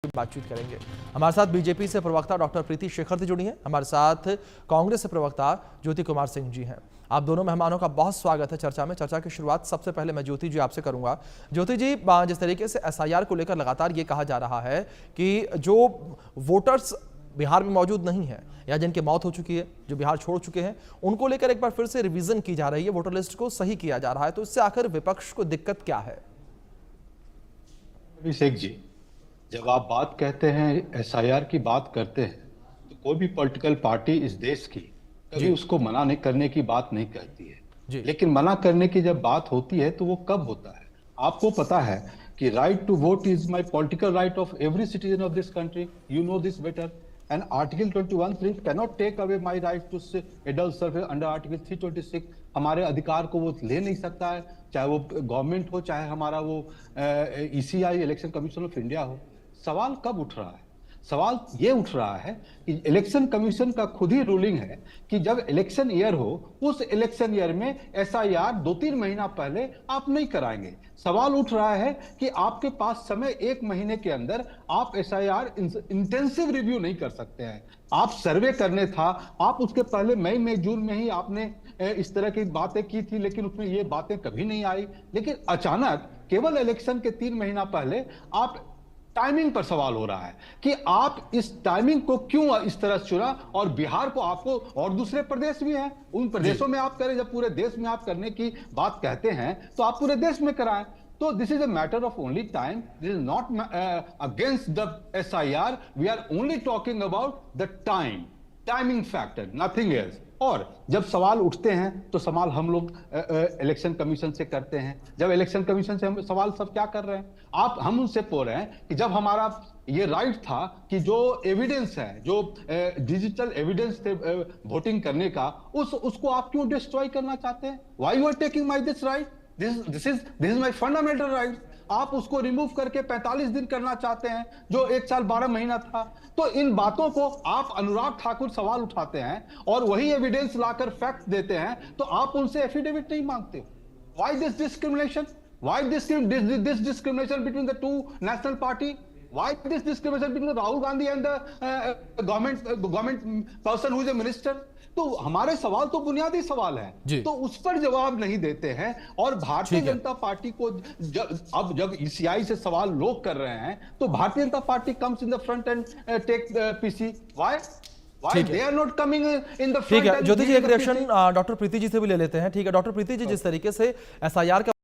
बातचीत करेंगे। हमारे साथ बीजेपी से प्रवक्ता डॉक्टर प्रीति शेखर जुड़ी हैं, हमारे साथ कांग्रेस से प्रवक्ता ज्योति कुमार सिंह जी हैं। आप दोनों मेहमानों का बहुत स्वागत है चर्चा में। चर्चा की शुरुआत सबसे पहले मैं ज्योति जी आपसे करूंगा। ज्योति जी, जिस तरीके से एसआईआर को लेकर लगातार ये कहा जा रहा है कि जो वोटर्स बिहार में मौजूद नहीं है या जिनकी मौत हो चुकी है, जो बिहार छोड़ चुके हैं, उनको लेकर एक बार फिर से रिवीजन की जा रही है, वोटर लिस्ट को सही किया जा रहा है, तो इससे आखिर विपक्ष को दिक्कत क्या है? अभिषेक जी, जब आप बात कहते हैं एसआईआर की बात करते हैं तो कोई भी पॉलिटिकल पार्टी इस देश की कभी उसको मना नहीं करने की बात नहीं कहती है, लेकिन मना करने की जब बात होती है तो वो कब होता है? आपको पता है कि right to vote is my political right of every citizen of this country, you know this better, and article 21 cannot take away my right to adult service under article 326। हमारे अधिकार को वो ले नहीं सकता है, चाहे वो गवर्नमेंट हो, चाहे हमारा वो ECI election commission of India हो। सवाल कब उठ रहा है? सवाल ये उठ रहा है कि इलेक्शन कमीशन का खुद ही रूलिंग है कि जब इलेक्शन ईयर हो, उस इलेक्शन ईयर में एसआईआर 2-3 महीना पहले आप नहीं कराएंगे। सवाल उठ रहा है कि आपके पास समय 1 महीने के अंदर आप एसआईआर इंटेंसिव रिव्यू नहीं कर सकते हैं। आप सर्वे करने था, आप उसके पहले मई जून में ही आपने इस तरह की बातें की थी, लेकिन उसमें ये बातें कभी नहीं आई। लेकिन अचानक केवल इलेक्शन के 3 महीना पहले आप टाइमिंग पर सवाल हो रहा है कि आप इस टाइमिंग को क्यों इस तरह चुना, और बिहार को आपको और दूसरे प्रदेश भी हैं, उन प्रदेशों में आप करें। जब पूरे देश में आप करने की बात कहते हैं तो आप पूरे देश में कराएं। तो this is a matter of only time, this is not against the SIR, we are only talking about the timing factor, nothing else. और जब सवाल उठते हैं तो सवाल हम लोग इलेक्शन कमीशन से करते हैं। जब इलेक्शन कमीशन से हम सवाल सब क्या कर रहे हैं, हम उनसे पूछ रहे हैं कि जब हमारा ये राइट था कि जो एविडेंस है, जो डिजिटल एविडेंस थे वोटिंग करने का, उसको आप क्यों डिस्ट्रॉय करना चाहते हैं? Why you are taking my this right? This is my fundamental right. आप उसको रिमूव करके 45 दिन करना चाहते हैं, जो 1 साल 12 महीना था। तो इन बातों को आप अनुराग ठाकुर सवाल उठाते हैं और वही एविडेंस लाकर फैक्ट देते हैं, तो आप उनसे एफिडेविट नहीं मांगते हो। Why this discrimination? Why this discrimination between the two national party? Why this discrimination between Rahul Gandhi and the government person who is a minister? तो हमारे सवाल तो बुनियादी सवाल है, तो उस पर जवाब नहीं देते हैं। और भारतीय जनता पार्टी को अब जब ईसीआई से सवाल लोग कर रहे हैं तो Bharatiya Janata party comes in the front and take PC. Why they are not coming in the front? ठीक है ज्योति जी, एक रिएक्शन डॉक्टर प्रीति जी से भी ले लेते हैं। ठीक है डॉक्टर प्रीति जी, जिस तरीके से एसआईआर का